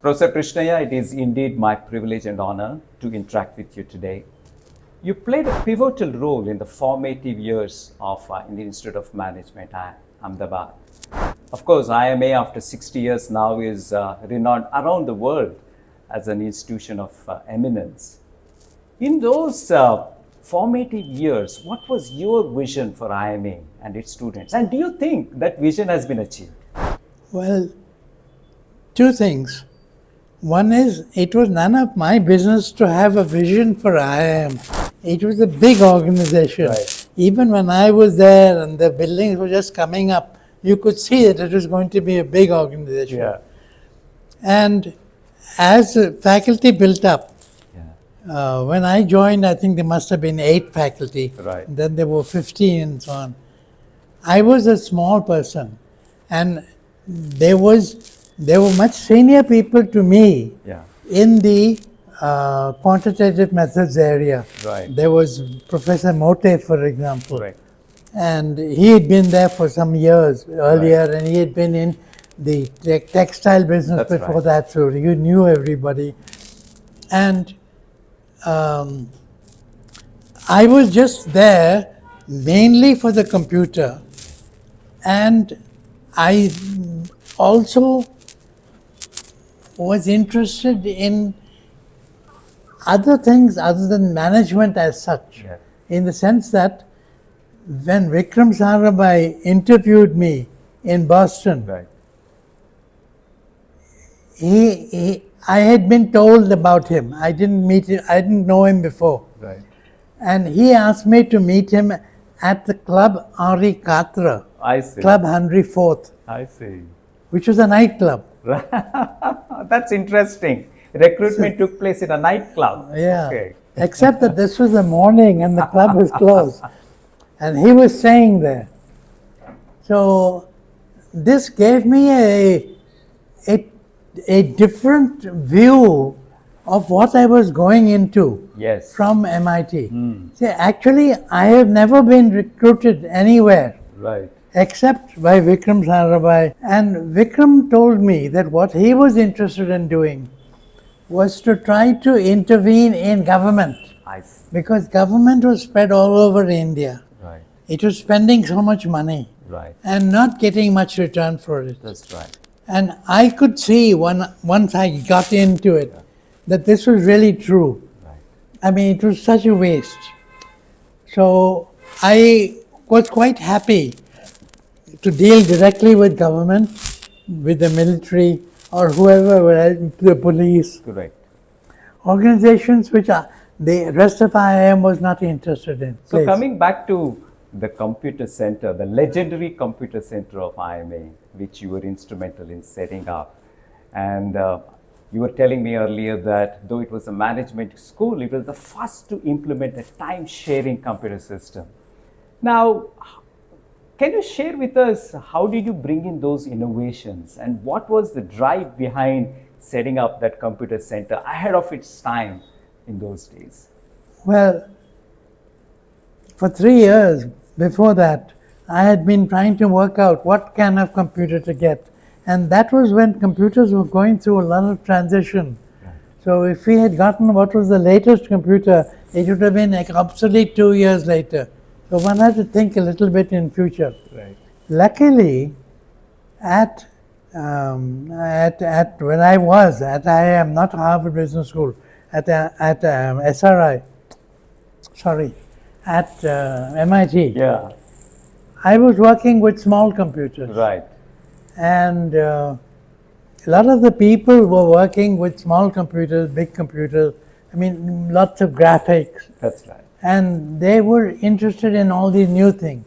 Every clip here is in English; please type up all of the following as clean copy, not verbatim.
Professor Krishnayya, it is indeed my privilege and honor to interact with you today. You played a pivotal role in the formative years of Indian Institute of Management, Ahmedabad. Of course, IIMA after 60 years now is renowned around the world as an institution of eminence. In those formative years, what was your vision for IIMA and its students? And do you think that vision has been achieved? Well, two things. One is, it was none of my business to have a vision for IIM. It was a big organization. Right. Even when I was there and the buildings were just coming up, you could see that it was going to be a big organization. Yeah. And as the faculty built up, Yeah. when I joined, I think there must have been 8 faculty. Right. Then there were 15 and so on. I was a small person, and there were much senior people to me Yeah. in the quantitative methods area. Right. There was Professor Morti, for example. Right. And he had been there for some years earlier, and he had been in the textile business That's before right. that, so you knew everybody. And I was just there mainly for the computer, and I also was interested in other things other than management as such, Yeah. in the sense that when Vikram Sarabhai interviewed me in Boston, Right. I had been told about him. I didn't meet him, I didn't know him before. Right. And he asked me to meet him at the Club Henri Quatre, I see. Club Henry IV, I see. which was a nightclub. That's interesting. Recruitment took place in a nightclub. Yeah. Okay. Except that this was the morning and the club was closed. And he was staying there. So this gave me a different view of what I was going into Yes. from MIT. See, actually, I have never been recruited anywhere Right. except by Vikram Sarabhai. And Vikram told me that what he was interested in doing was to try to intervene in government, I see. because government was spread all over India. Right. It was spending so much money Right. and not getting much return for it. That's right. And I could see once I got into it that this was really true. Right. I mean, it was such a waste. So I was quite happy to deal directly with government, with the military, or whoever, the police, Correct. organizations which the rest of IIM was not interested in. So Please. coming back to the computer center, the legendary computer center of IIMA, which you were instrumental in setting up, and you were telling me earlier that though it was a management school, it was the first to implement a time-sharing computer system. Now, can you share with us how did you bring in those innovations, and what was the drive behind setting up that computer center ahead of its time in those days? Well, for 3 years before that, I had been trying to work out what kind of computer to get. And that was when computers were going through a lot of transition. So if we had gotten what was the latest computer, it would have been like obsolete 2 years later. So one had to think a little bit in future. Right. Luckily, when I was at IIM, not Harvard Business School, at SRI, sorry, at MIT, Yeah. I was working with small computers. Right. And a lot of the people were working with small computers, big computers, I mean, lots of graphics. That's right. And they were interested in all these new things.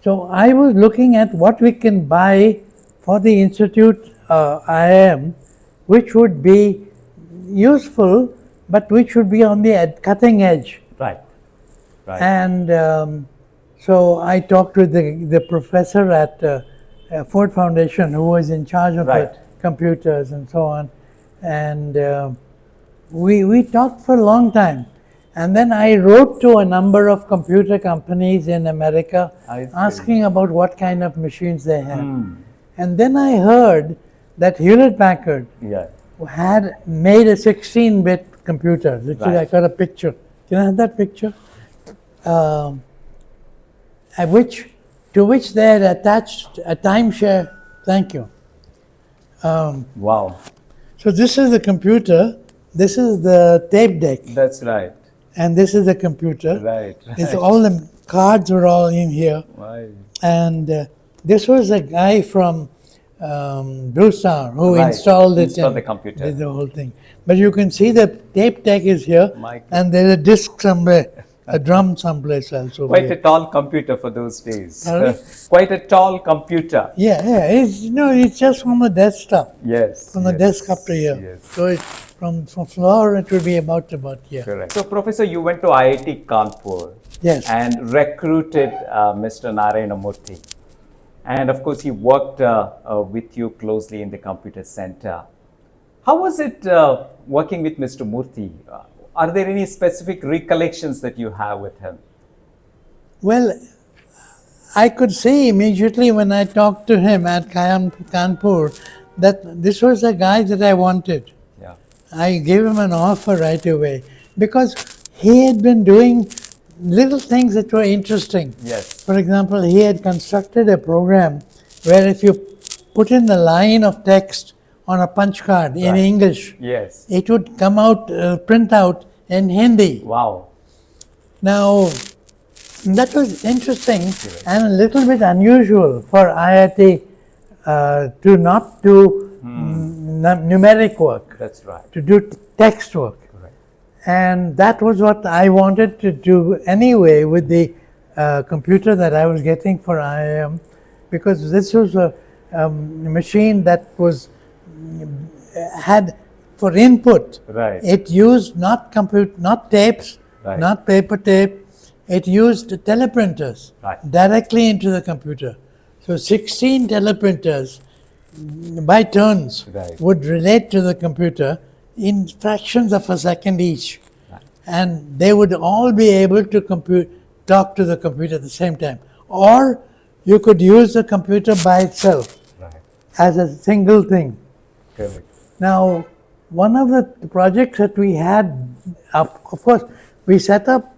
So I was looking at what we can buy for the institute IIM, which would be useful, but which would be on the cutting edge. Right. Right. And so I talked with the professor at Ford Foundation, who was in charge of Right. the computers and so on. And we talked for a long time. And then I wrote to a number of computer companies in America I see. asking about what kind of machines they had. And then I heard that Hewlett Packard Yeah. had made a 16-bit computer. Literally, I Right. got a picture. Can I have that picture? To which they had attached a timeshare. Thank you. Wow. So this is the computer. This is the tape deck, That's right. and this is the computer. Right. It's all the cards were all in here, Right. and this was a guy from Blue Star who Right. installed it Installed and the computer. did the whole thing. But you can see the tape deck is here, My God. and there's a disc somewhere, a drum someplace else over Quite here. a tall computer for those days. Sorry? Quite a tall computer. Yeah, it's just from the desktop, Yes. from the yes, desk up to here. Yes. So it's from floor it would be about here. Correct. So, Professor, you went to IIT Kanpur. Yes. And recruited Mr. Naram Morti. And of course, he worked with you closely in the computer center. How was it working with Mr. Murthy? Are there any specific recollections that you have with him? Well, I could see immediately when I talked to him at Kanpur that this was the guy that I wanted. Yeah. I gave him an offer right away because he had been doing little things that were interesting. Yes. For example, he had constructed a program where if you put in the line of text on a punch card in Right. English, Yes. it would come out, print out in Hindi. Wow. Now, that was interesting and a little bit unusual for IIT to not do numeric work, That's right. to do text work. Correct. And that was what I wanted to do anyway with the computer that I was getting for IIM, because this was a machine that was had for input. Right. It used not tapes, Right. not paper tape. It used teleprinters Right. directly into the computer. So 16 teleprinters by turns Right. would relate to the computer in fractions of a second each. Right. And they would all be able to talk to the computer at the same time. Or you could use the computer by itself Right. as a single thing. Correct. Now, one of the projects that we had, of course, we set up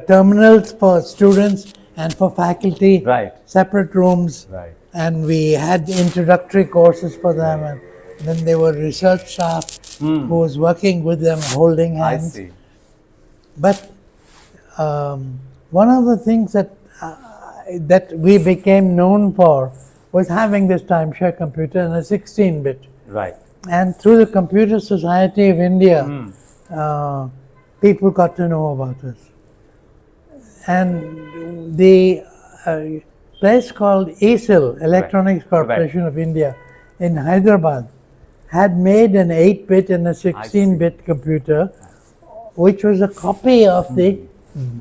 terminals for students and for faculty, Right. separate rooms, Right. and we had introductory courses for them, and then there were research staff who was working with them, holding I hands. see. But one of the things that we became known for was having this timeshare computer and a 16-bit. Right. And through the Computer Society of India, people got to know about us. And the place called ESIL, Electronics Corporation of India, in Hyderabad, had made an 8-bit and a 16-bit computer, which was a copy of the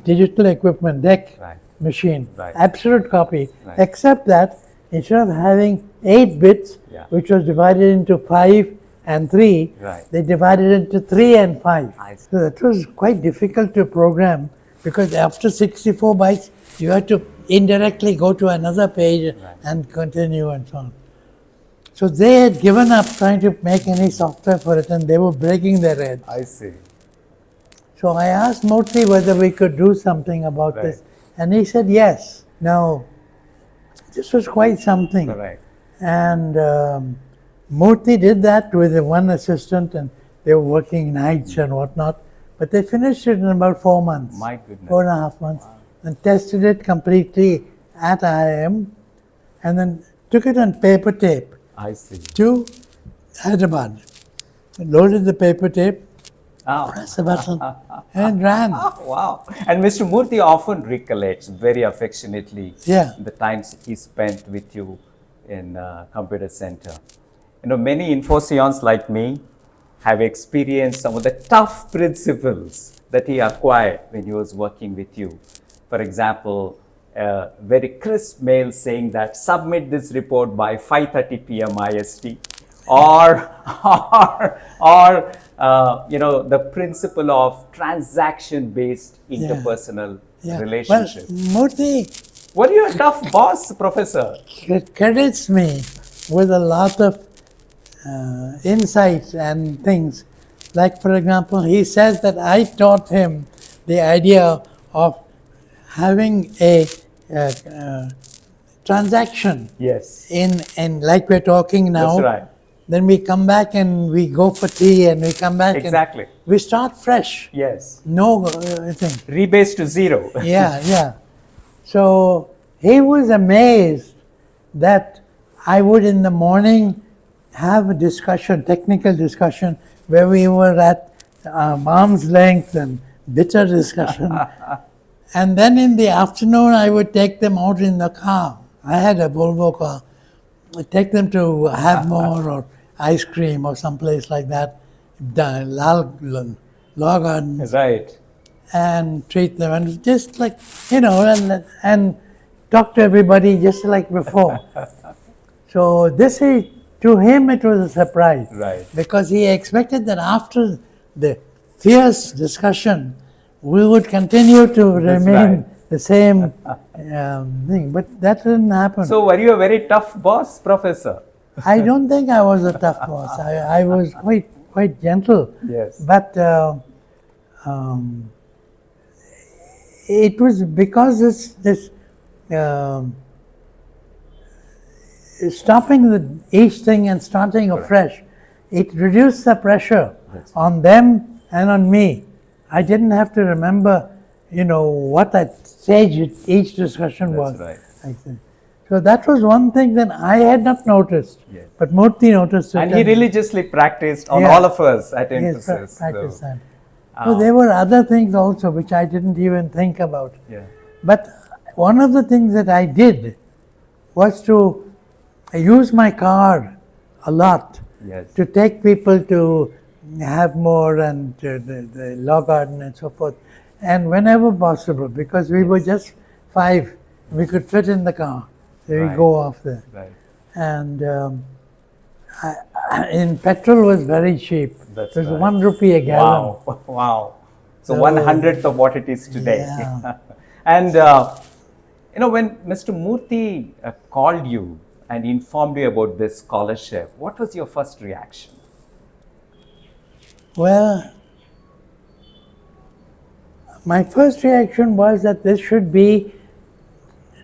digital equipment DEC Right. machine, Right. absolute copy, Right. except that instead of having 8 bits, Yeah. which was divided into 5 and 3, Right. they divided it into 3 and 5. I see. So that was quite difficult to program, because after 64 bytes, you had to indirectly go to another page and continue and so on. So they had given up trying to make any software for it, and they were breaking their heads. I see. So I asked Morti whether we could do something about Right. this, and he said yes. Now, this was quite something. Right. And Morti did that with one assistant, and they were working nights and whatnot. But they finished it in about 4 months. My goodness. 4.5 months. And tested it completely at IIM, and then took it on paper tape I see. to Hyderabad. Loaded the paper tape, Oh. pressed the button, and ran. Wow. And Mr. Murthy often recollects very affectionately Yeah. the times he spent with you in computer center. You know, many Infoscions like me have experienced some of the tough principles that he acquired when he was working with you. For example, a very crisp mail saying that submit this report by 5:30 p.m. IST, or you know, the principle of transaction-based interpersonal relationship. Well, Murthy Were you a tough boss, Professor? credits me with a lot of insights and things. Like, for example, he says that I taught him the idea of having a transaction Yes. in like we're talking now. That's right. Then we come back and we go for tea and we come back Exactly. and we start fresh. Yes. No thing. Rebase to zero. Yeah. So he was amazed that I would in the morning have a discussion, technical discussion, where we were at arm's length and bitter discussion. And then in the afternoon, I would take them out in the car. I had a Volvo car. I'd take them to have more or ice cream or someplace like that, law gardens, Right. and treat them and just like, and talk to everybody just like before. So this is, to him it was a surprise. Right. Because he expected that after the fierce discussion, we would continue to remain right. the same thing. But that didn't happen. So were you a very tough boss, Professor? I don't think I was a tough boss. I was quite gentle. Yes. But it was because this stopping each thing and starting afresh, it reduced the pressure on them and on me. I didn't have to remember, what that stage each discussion was. That's right. So that was one thing that I had not noticed, Yes. but Murthy noticed it. And he religiously practiced on Yeah. all of us at Yes, emphasis. practiced that. So there were other things also which I didn't even think about. Yeah. But one of the things that I did was to use my car a lot Yes. to take people to have more and the law garden and so forth. And whenever possible, because we were just 5, we could fit in the car. So we Right. go off there. Right. And in petrol was very cheap. That's it was right. 1 rupee a gallon. Wow. Wow. So So, 1/100th of what it is today. Yeah. And when Mr. Murthy called you and informed you about this scholarship, what was your first reaction? Well, my first reaction was that this should be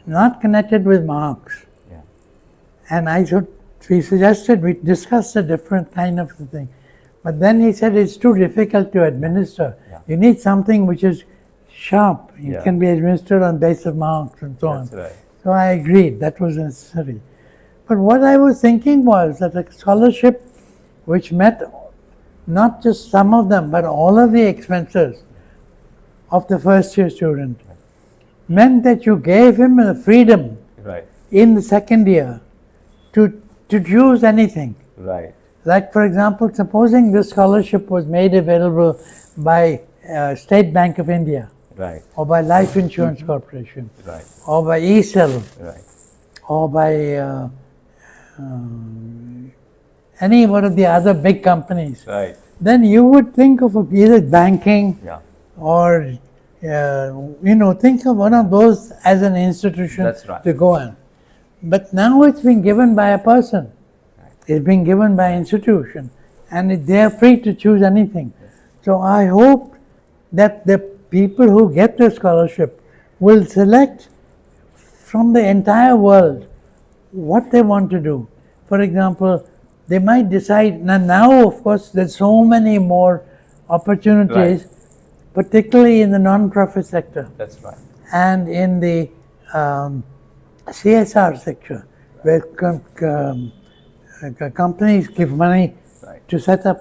not connected with marks. Yeah. And we suggested, we discussed a different kind of thing. But then he said it's too difficult to administer. Yeah. You need something which is sharp. It Yeah. can be administered on basis of marks and so That's on. right. So I agreed, that was necessary. But what I was thinking was that a scholarship which met not just some of them, but all of the expenses of the first year student meant that you gave him the freedom Right. in the second year to choose anything. Right. Like, for example, supposing this scholarship was made available by State Bank of India, Right. or by Life Insurance Corporation, Right. or by ECEL, Right. or by any one of the other big companies, Right. then you would think of either banking Yeah. or think of one of those as an institution That's right. to go on. But now it's been given by a person. It's been given by institution, and they are free to choose anything. So I hope that the people who get the scholarship will select from the entire world what they want to do. For example, they might decide, now of course there's so many more opportunities, particularly in the non-profit sector That's right. and in the CSR sector, where companies give money Right. to set up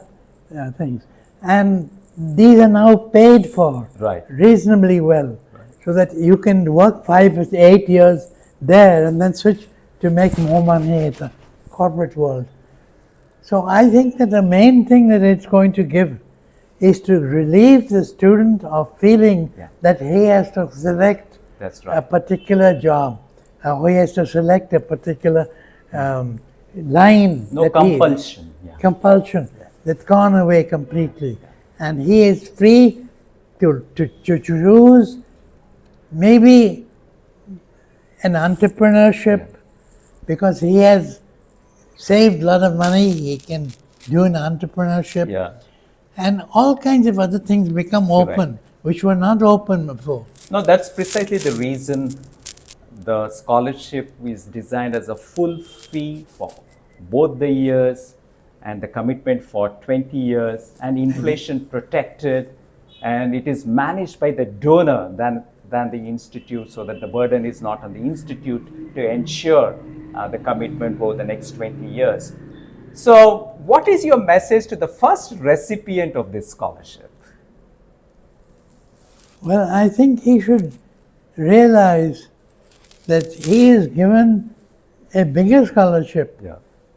things. And these are now paid for Right. reasonably well, so that you can work 5 or 8 years there and then switch to make more money at the corporate world. So I think that the main thing that it's going to give is to relieve the student of feeling that he has to select That's a right. particular job, or he has to select a particular line. No that compulsion. Yeah. Compulsion. That's gone away completely. And he is free to choose maybe an entrepreneurship, because he has saved a lot of money, he can do an entrepreneurship, Yeah. and all kinds of other things become open, which were not open before. No, that's precisely the reason the scholarship is designed as a full fee for both the years and the commitment for 20 years and inflation protected, and it is managed by the donor than the institute, so that the burden is not on the institute to ensure the commitment for the next 20 years. So, what is your message to the first recipient of this scholarship? Well, I think he should realize that he is given a bigger scholarship Yeah.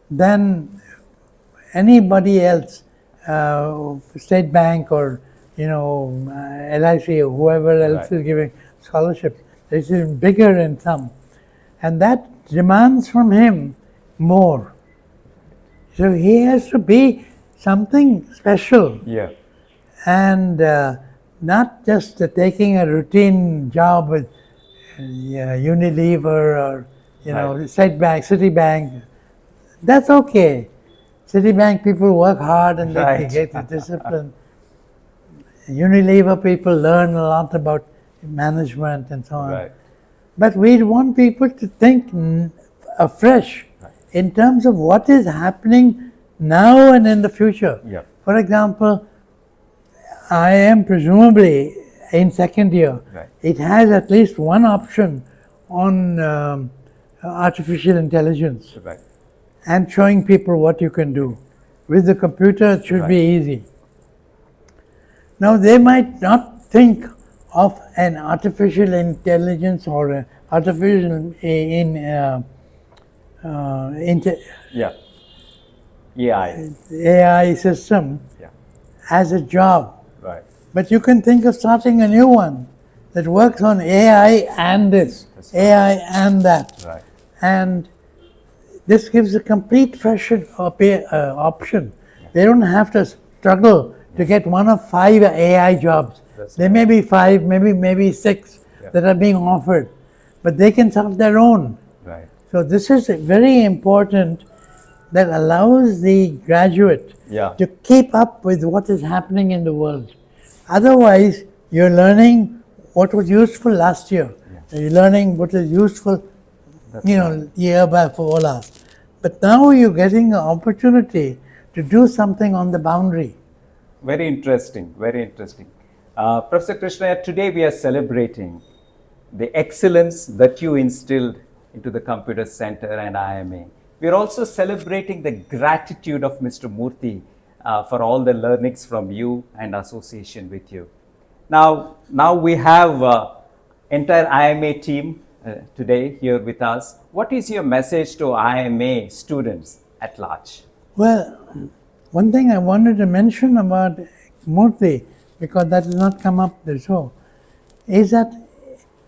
than anybody else, State Bank or LIC or whoever else Right. is giving scholarships. This is bigger in sum, and that demands from him more. So he has to be something special, Yeah. and not just taking a routine job with Unilever or Right. Citibank. That's okay. Citibank people work hard and they Right. get the discipline. Unilever people learn a lot about management and so on. Right. But we want people to think afresh in terms of what is happening now and in the future. Yeah. For example, I am presumably in second year. Right. It has at least one option on artificial intelligence Right. and showing people what you can do. With the computer, it should be easy. Now, they might not think of an artificial intelligence or an artificial Yeah. AI. AI system Yeah. as a job. Right. But you can think of starting a new one that works on AI and this, That's right. AI and that. Right. And this gives a complete fresh option. They don't have to struggle to get one of 5 AI jobs. That's There may be 5, maybe 6 that are being offered, but they can start their own. Right. So this is very important, that allows the graduate Yeah. to keep up with what is happening in the world. Otherwise, you're learning what was useful last year. You're learning what is useful, year before last. But now you're getting an opportunity to do something on the boundary. Very interesting. Very interesting. Professor Krishnayya, today we are celebrating the excellence that you instilled into the Computer Center and IIMA. We are also celebrating the gratitude of Mr. Morti for all the learnings from you and association with you. Now we have entire IIMA team today here with us. What is your message to IIMA students at large? Well, one thing I wanted to mention about Murthy, because that has not come up there, so, is that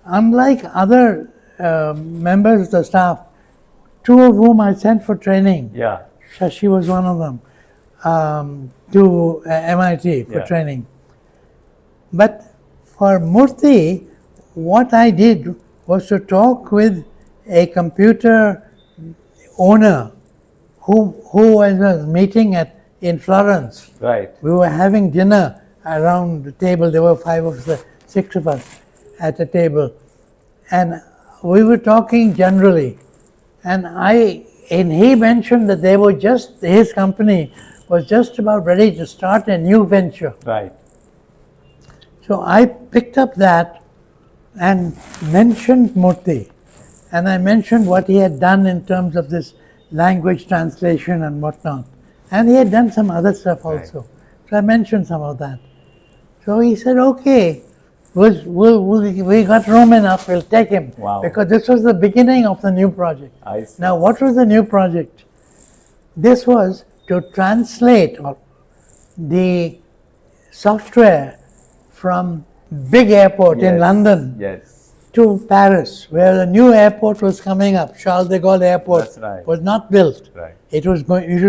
unlike other members of the staff, 2 of whom I sent for training, Yeah. Shashi was one of them, to MIT for Yeah. training. But for Murthy, what I did was to talk with a computer owner who was meeting in Florence. Right. We were having dinner around the table. There were 6 of us at the table, and we were talking generally. And he mentioned that his company was just about ready to start a new venture. Right. So I picked up that and mentioned Murthy, and I mentioned what he had done in terms of this language translation and whatnot. And he had done some other stuff also. So I mentioned some of that. So he said, okay, we got room enough, we'll take him. Wow. Because this was the beginning of the new project. I see. Now, what was the new project? This was to translate the software from big airport in London Yes. to Paris, where the new airport was coming up. Charles de Gaulle Airport That's right. was not built. Right. It was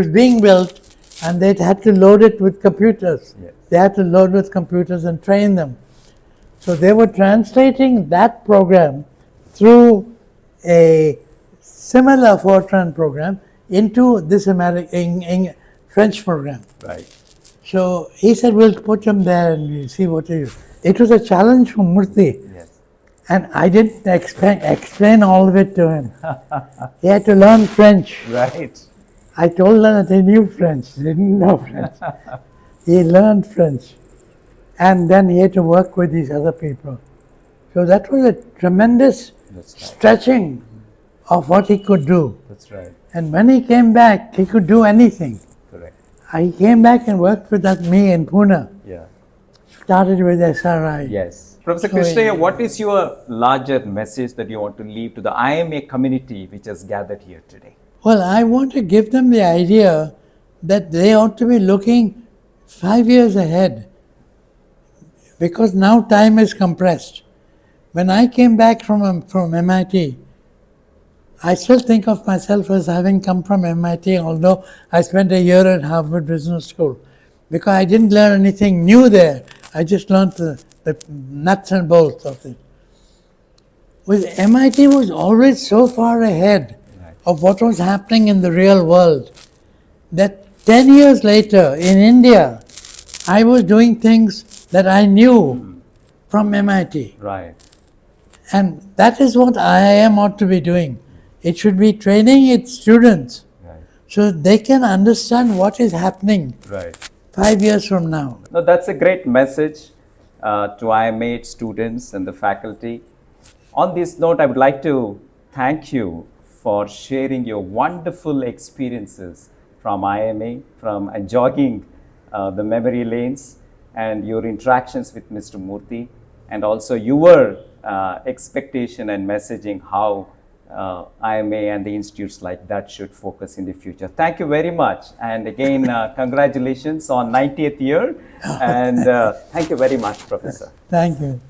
being built, and they had to load it with computers. Yes. They had to load with computers and train them. So they were translating that program through a similar Fortran program into this French program. Right. So he said, we'll put him there and we'll see what he is. It was a challenge for Murthy. Yes. And I didn't explain all of it to him. He had to learn French. Right. I told him that he knew French. He didn't know French. He learned French. And then he had to work with these other people. So that was a tremendous stretching of what he could do. That's right. And when he came back, he could do anything. Correct. He came back and worked with me in Pune. Yeah. Started with SRI. Yes. Professor Krishnayya, what is your larger message that you want to leave to the IIMA community which has gathered here today? Well, I want to give them the idea that they ought to be looking 5 years ahead, because now time is compressed. When I came back from MIT, I still think of myself as having come from MIT, although I spent a year at Harvard Business School, because I didn't learn anything new there. I just learned the nuts and bolts of it. With MIT was always so far ahead of what was happening in the real world that 10 years later in India, I was doing things that I knew from MIT. Right. And that is what IIM ought to be doing. It should be training its students so they can understand what is happening 5 years from now. No, that's a great message to IIMA students and the faculty. On this note, I would like to thank you for sharing your wonderful experiences from IIMA, from jogging the memory lanes, and your interactions with Mr. Morti, and also your expectation and messaging how IIMA and the institutes like that should focus in the future. Thank you very much. And again, congratulations on 90th year. And thank you very much, Professor. Thank you.